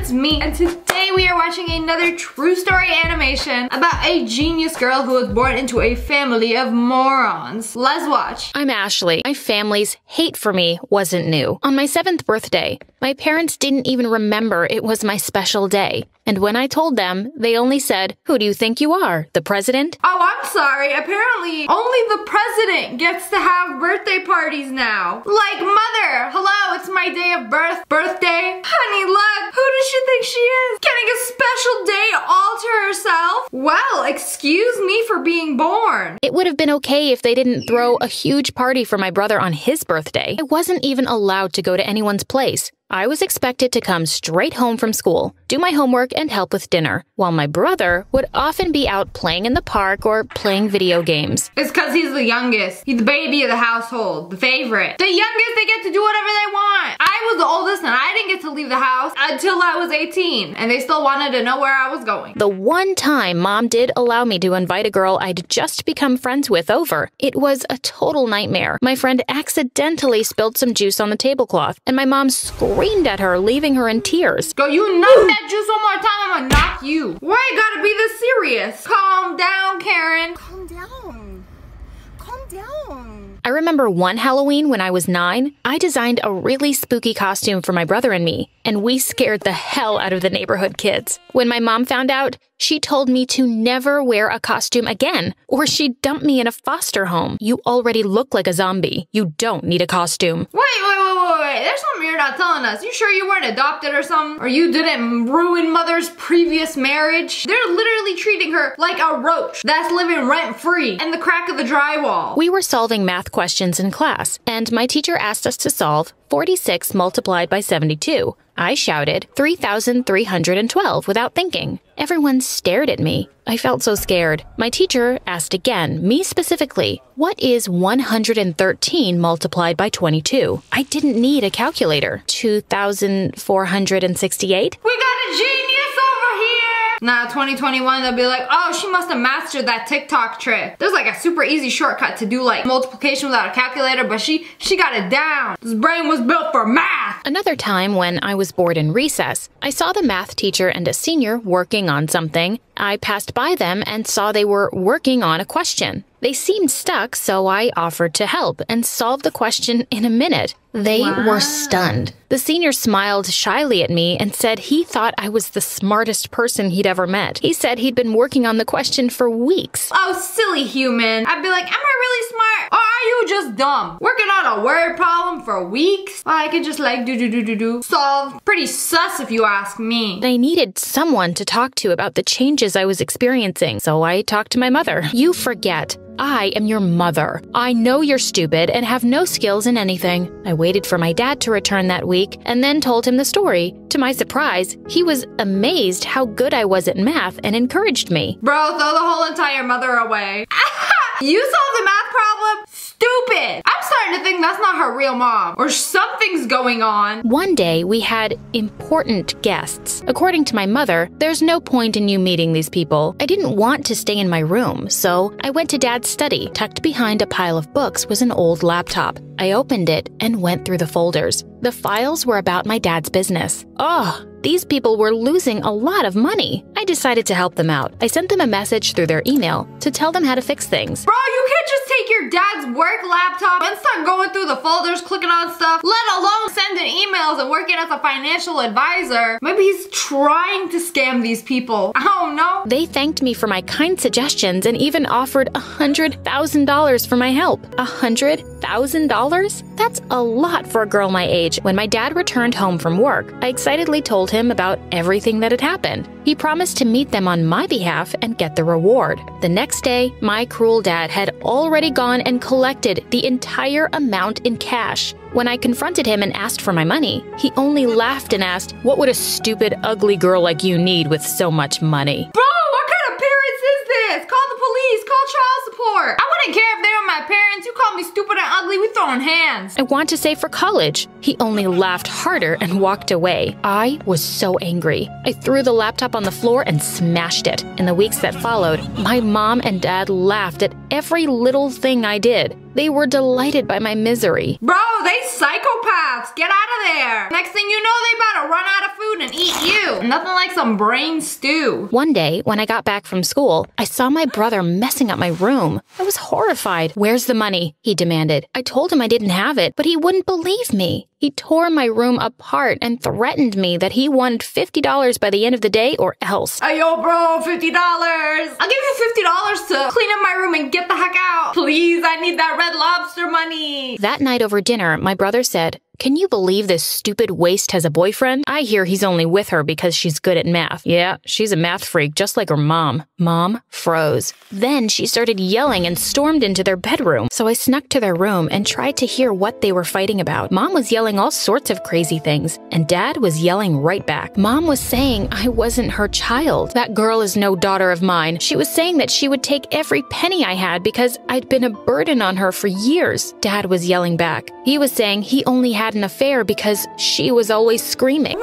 it's me, and today we are watching another true story animation about a genius girl who was born into a family of morons. Let's watch. I'm Ashley. My family's hate for me wasn't new. On my 7th birthday, my parents didn't even remember it was my special day. And when I told them, they only said, "Who do you think you are, the president?" Oh, I'm sorry. Apparently, only the president gets to have birthday parties now. Like, mother, hello, it's my day of birthday. Honey, look, who does she think she is? Getting a special day all to herself? Well, excuse me for being born. It would have been okay if they didn't throw a huge party for my brother on his birthday. I wasn't even allowed to go to anyone's place. I was expected to come straight home from school, do my homework, and help with dinner, while my brother would often be out playing in the park or playing video games. It's because he's the youngest. He's the baby of the household, the favorite. The youngest, they get to do whatever they want. I was the oldest and I didn't get to leave the house until I was 18, and they still wanted to know where I was going. The one time Mom did allow me to invite a girl I'd just become friends with over, it was a total nightmare. My friend accidentally spilled some juice on the tablecloth, and my mom screamed at her, leaving her in tears. Go, you knock that juice one more time, I'm gonna knock you. Why you gotta be this serious? Calm down, Karen. Calm down. Calm down. I remember one Halloween when I was 9, I designed a really spooky costume for my brother and me, and we scared the hell out of the neighborhood kids. When my mom found out, she told me to never wear a costume again, or she'd dump me in a foster home. You already look like a zombie. You don't need a costume. Wait. There's something you're not telling us. You sure you weren't adopted or something? Or you didn't ruin mother's previous marriage? They're literally treating her like a roach that's living rent-free in the crack of the drywall. We were solving math questions in class, and my teacher asked us to solve 46 multiplied by 72. I shouted 3,312 without thinking. Everyone stared at me. I felt so scared. My teacher asked again, me specifically, what is 113 multiplied by 22? I didn't need a calculator. 2,468? We got a genius over here! Nah, 2021, they'll be like, oh, she must have mastered that TikTok trick. There's like a super easy shortcut to do like multiplication without a calculator, but she got it down. This brain was built for math. Another time when I was bored in recess, I saw the math teacher and a senior working on something. I passed by them and saw they were working on a question. They seemed stuck, so I offered to help and solve the question in a minute. They were stunned. The senior smiled shyly at me and said he thought I was the smartest person he'd ever met. He said he'd been working on the question for weeks. Oh, silly human. I'd be like, am I really smart? Or are you just dumb? Working on a word problem for weeks? Well, I could just like do. Solve. Pretty sus if you ask me. I needed someone to talk to about the changes I was experiencing, so I talked to my mother. You forget. I am your mother. I know you're stupid and have no skills in anything. I waited for my dad to return that week and then told him the story. To my surprise, he was amazed how good I was at math and encouraged me. Bro, throw the whole entire mother away. You solved the math problem? Stupid! I'm starting to think that's not her real mom, or something's going on. One day, we had important guests. According to my mother, there's no point in you meeting these people. I didn't want to stay in my room, so I went to Dad's study. Tucked behind a pile of books was an old laptop. I opened it and went through the folders. The files were about my dad's business. Oh, these people were losing a lot of money. I decided to help them out. I sent them a message through their email to tell them how to fix things. Bro, you can't just take your dad's work laptop and start going through the folders, clicking on stuff, let alone sending emails and working as a financial advisor. Maybe he's trying to scam these people. I don't know. They thanked me for my kind suggestions and even offered $100,000 for my help. $100,000? That's a lot for a girl my age. When my dad returned home from work, I excitedly told him about everything that had happened. He promised to meet them on my behalf and get the reward. The next day, my cruel dad had already gone and collected the entire amount in cash. When I confronted him and asked for my money, he only laughed and asked, "What would a stupid, ugly girl like you need with so much money?" Bro, what kind of parents is this? Call the police, call child support. I wouldn't care if they were my parents. You call me stupid and ugly, we throwing hands. I want to save for college. He only laughed harder and walked away. I was so angry. I threw the laptop on the floor and smashed it. In the weeks that followed, my mom and dad laughed at every little thing I did. They were delighted by my misery. Bro, they psychopaths. Get out of there. Next thing you know, they about to run out of food and eat you. Nothing like some brain stew. One day, when I got back from school, I saw my brother messing up my room. I was horrified. "Where's the money?" he demanded. I told him I didn't have it, but he wouldn't believe me. He tore my room apart and threatened me that he wanted $50 by the end of the day or else. Hey, yo, bro, $50. I'll give you $50 to clean up my room and get the heck out. Please, I need that Red Lobster money. That night over dinner, my brother said, "Can you believe this stupid waste has a boyfriend? I hear he's only with her because she's good at math." Yeah, she's a math freak, just like her mom. Mom froze. Then she started yelling and stormed into their bedroom. So I snuck to their room and tried to hear what they were fighting about. Mom was yelling all sorts of crazy things, and Dad was yelling right back. Mom was saying I wasn't her child. That girl is no daughter of mine. She was saying that she would take every penny I had because I'd been a burden on her for years. Dad was yelling back. He was saying he only had an affair because she was always screaming.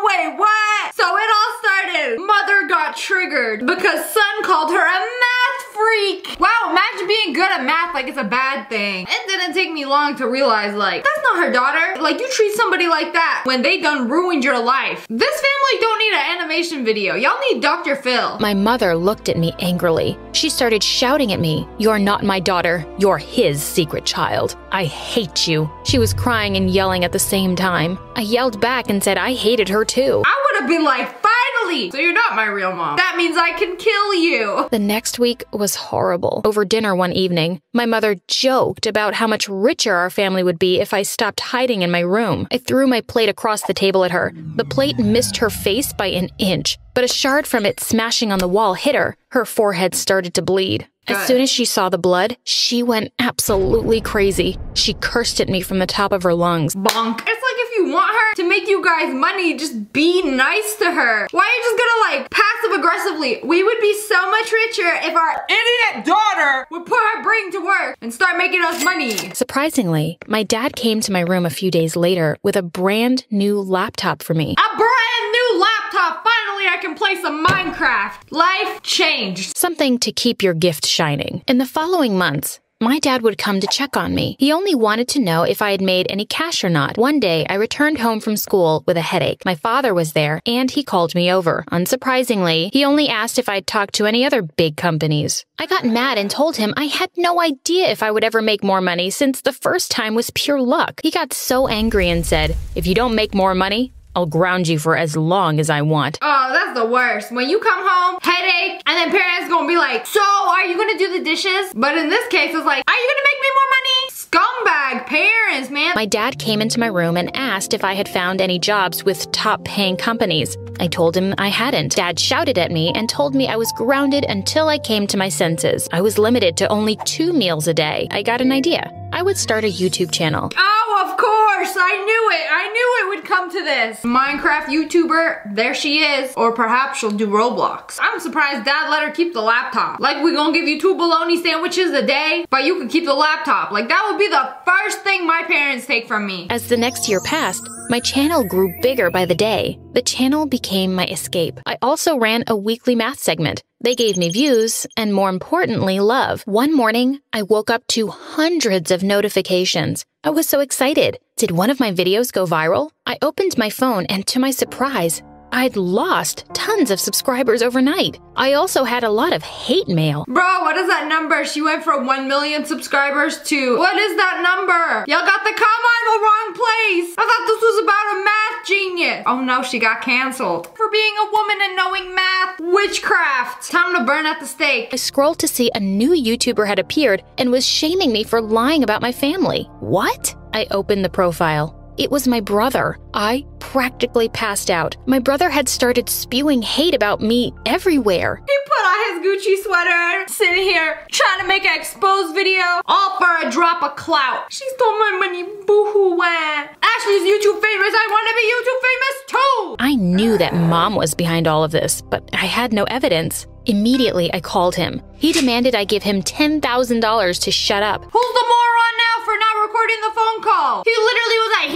Wait, what? So it all started. Mother got triggered because son called her a math freak. Wow, imagine being good at math like it's a bad thing. It didn't take me long to realize, like, that's not her daughter. Like, you treat somebody like that when they done ruined your life. This family don't need an animation video. Y'all need Dr. Phil. My mother looked at me angrily. She started shouting at me, "You're not my daughter. You're his secret child. I hate you." She was crying and yelling at the same time. I yelled back and said I hated her too. I would have been like, finally! So you're not my real mom. That means I can kill you. The next week was horrible. Over dinner one evening, my mother joked about how much richer our family would be if I stopped hiding in my room. I threw my plate across the table at her. The plate missed her face by an inch, but a shard from it smashing on the wall hit her. Her forehead started to bleed. As soon as she saw the blood, she went absolutely crazy. She cursed at me from the top of her lungs. Bonk. It's like if you want her to make you guys money, just be nice to her. Why are you just gonna like passive aggressively? We would be so much richer if our idiot daughter would put her brain to work and start making us money. Surprisingly, my dad came to my room a few days later with a brand new laptop for me. A brand new laptop. Finally, I can play some Minecraft. Life changed. Something to keep your gift shining. In the following months, my dad would come to check on me. He only wanted to know if I had made any cash or not. One day, I returned home from school with a headache. My father was there, and he called me over. Unsurprisingly, he only asked if I'd talked to any other big companies. I got mad and told him I had no idea if I would ever make more money since the first time was pure luck. He got so angry and said, "If you don't make more money, I'll ground you for as long as I want." Oh, that's the worst. When you come home, headache, and then parents gonna be like, "So, are you gonna do the dishes?" But in this case, it's like, "Are you gonna make me more money?" Scumbag parents, man. My dad came into my room and asked if I had found any jobs with top-paying companies. I told him I hadn't. Dad shouted at me and told me I was grounded until I came to my senses. I was limited to only 2 meals a day. I got an idea. I would start a YouTube channel. Oh, of course. I knew it. I knew it would come to this. Minecraft YouTuber, there she is. Or perhaps she'll do Roblox. I'm surprised Dad let her keep the laptop. Like, we gonna give you 2 bologna sandwiches a day, but you could keep the laptop. Like, that would be the first thing my parents take from me. As the next year passed, my channel grew bigger by the day. The channel became my escape. I also ran a weekly math segment. They gave me views, and more importantly, love. One morning, I woke up to hundreds of notifications. I was so excited. Did one of my videos go viral? I opened my phone, and to my surprise, I'd lost tons of subscribers overnight. I also had a lot of hate mail. Bro, what is that number? She went from 1 million subscribers to... What is that number? Y'all got the comma in the wrong place. I thought this was about a math genius. Oh no, she got canceled. For being a woman and knowing math. Witchcraft. Time to burn at the stake. I scrolled to see a new YouTuber had appeared and was shaming me for lying about my family. What? I opened the profile. It was my brother. I practically passed out. My brother had started spewing hate about me everywhere. He put on his Gucci sweater, sitting here trying to make an exposed video, all for a drop of clout. She stole my money, boo-hoo. Ashley's YouTube famous. I want to be YouTube famous too. I knew that Mom was behind all of this, but I had no evidence. Immediately, I called him. He demanded I give him $10,000 to shut up. Who's the moron now for not recording the phone call? He literally was like,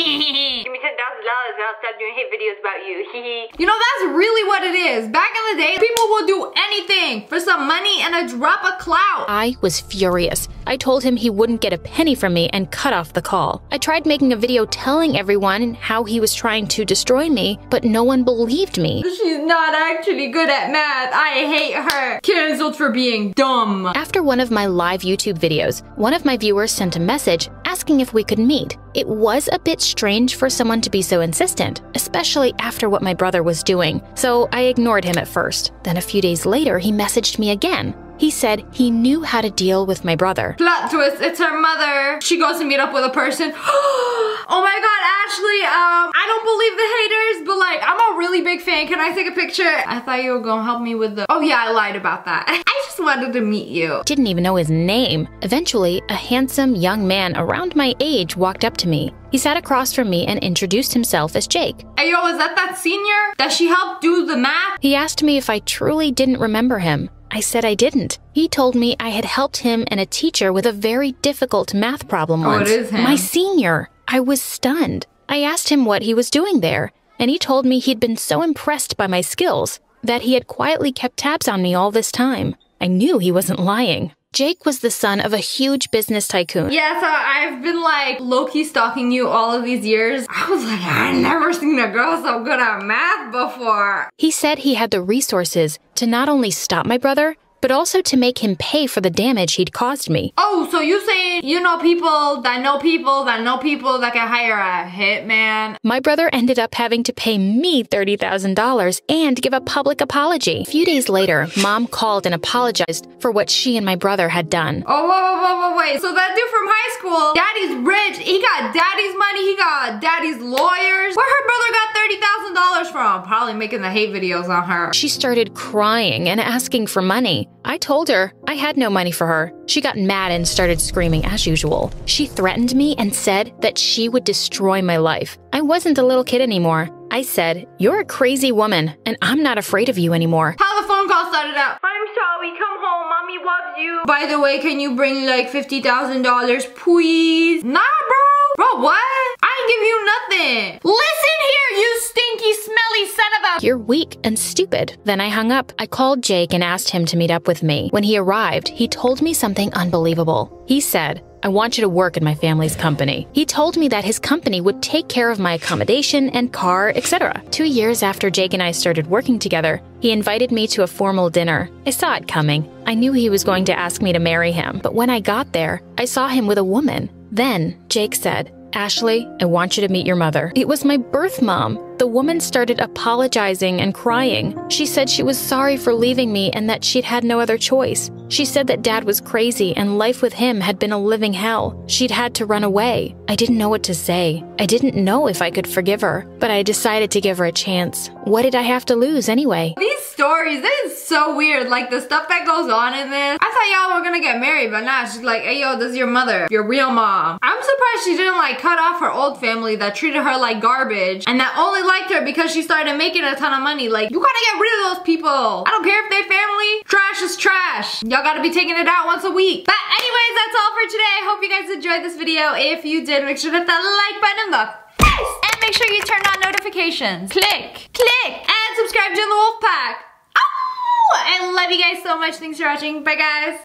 give me $10,000 $1,000 and I'll stop doing hate videos about you. You know, that's really what it is. Back in the day, people will do anything for some money and a drop of clout. I was furious. I told him he wouldn't get a penny from me and cut off the call. I tried making a video telling everyone how he was trying to destroy me, but no one believed me. She's not actually good at math. I hate her. Cancelled for being dumb. After one of my live YouTube videos, one of my viewers sent a message asking if we could meet. It was a bit strange for someone to be so insistent, especially after what my brother was doing, so I ignored him at first. Then a few days later, he messaged me again. He said he knew how to deal with my brother. Plot twist, it's her mother. She goes to meet up with a person. Oh my god, Ashley, I don't believe the haters, but like, I'm a really big fan. Can I take a picture? I thought you were gonna help me with the... Oh yeah, I lied about that. I just wanted to meet you. Didn't even know his name. Eventually, a handsome young man around my age walked up to me. He sat across from me and introduced himself as Jake. Hey yo, is that senior that she helped do the math? He asked me if I truly didn't remember him. I said I didn't. He told me I had helped him and a teacher with a very difficult math problem once. Oh, it is him. My senior. I was stunned. I asked him what he was doing there, and he told me he'd been so impressed by my skills that he had quietly kept tabs on me all this time. I knew he wasn't lying. Jake was the son of a huge business tycoon. Yeah, so I've been like low-key stalking you all of these years. I was like, I've never seen a girl so good at math before. He said he had the resources to not only stop my brother, but also to make him pay for the damage he'd caused me. Oh, so you saying you know people that know people that know people that can hire a hitman? My brother ended up having to pay me $30,000 and give a public apology. A few days later, Mom called and apologized for what she and my brother had done. Oh, wait. So that dude from high school, daddy's rich. He got daddy's money. He got daddy's lawyers. Where her brother got $30,000 from? Probably making the hate videos on her. She started crying and asking for money. I told her I had no money for her. She got mad and started screaming as usual. She threatened me and said that she would destroy my life. I wasn't a little kid anymore. I said, "You're a crazy woman, and I'm not afraid of you anymore." How the phone call started out. I'm sorry, come home, mommy loves you. By the way, can you bring like $50,000, please? Nah, bro. Bro, what? I ain't give you nothing. Listen here, you stinky, smelly son of a... You're weak and stupid. Then I hung up. I called Jake and asked him to meet up with me. When he arrived, he told me something unbelievable. He said, "I want you to work in my family's company." He told me that his company would take care of my accommodation and car, etc. 2 years after Jake and I started working together, he invited me to a formal dinner. I saw it coming. I knew he was going to ask me to marry him, but when I got there, I saw him with a woman. Then Jake said, "Ashley, I want you to meet your mother." It was my birth mom. The woman started apologizing and crying. She said she was sorry for leaving me and that she'd had no other choice. She said that Dad was crazy and life with him had been a living hell. She'd had to run away. I didn't know what to say. I didn't know if I could forgive her, but I decided to give her a chance. What did I have to lose anyway? These stories, this is so weird. Like the stuff that goes on in this. I thought y'all were gonna get married, but nah, she's like, hey yo, this is your mother, your real mom. I'm surprised she didn't like cut off her old family that treated her like garbage and that only liked her because she started making a ton of money. Like, you gotta get rid of those people. I don't care if they're family. Trash is trash. Y'all gotta be taking it out once a week. But anyways, that's all for today. I hope you guys enjoyed this video. If you did, make sure to hit that like button in the face and make sure you turn on notifications. Click, and subscribe to the Wolf Pack. Oh, I love you guys so much. Thanks for watching. Bye guys.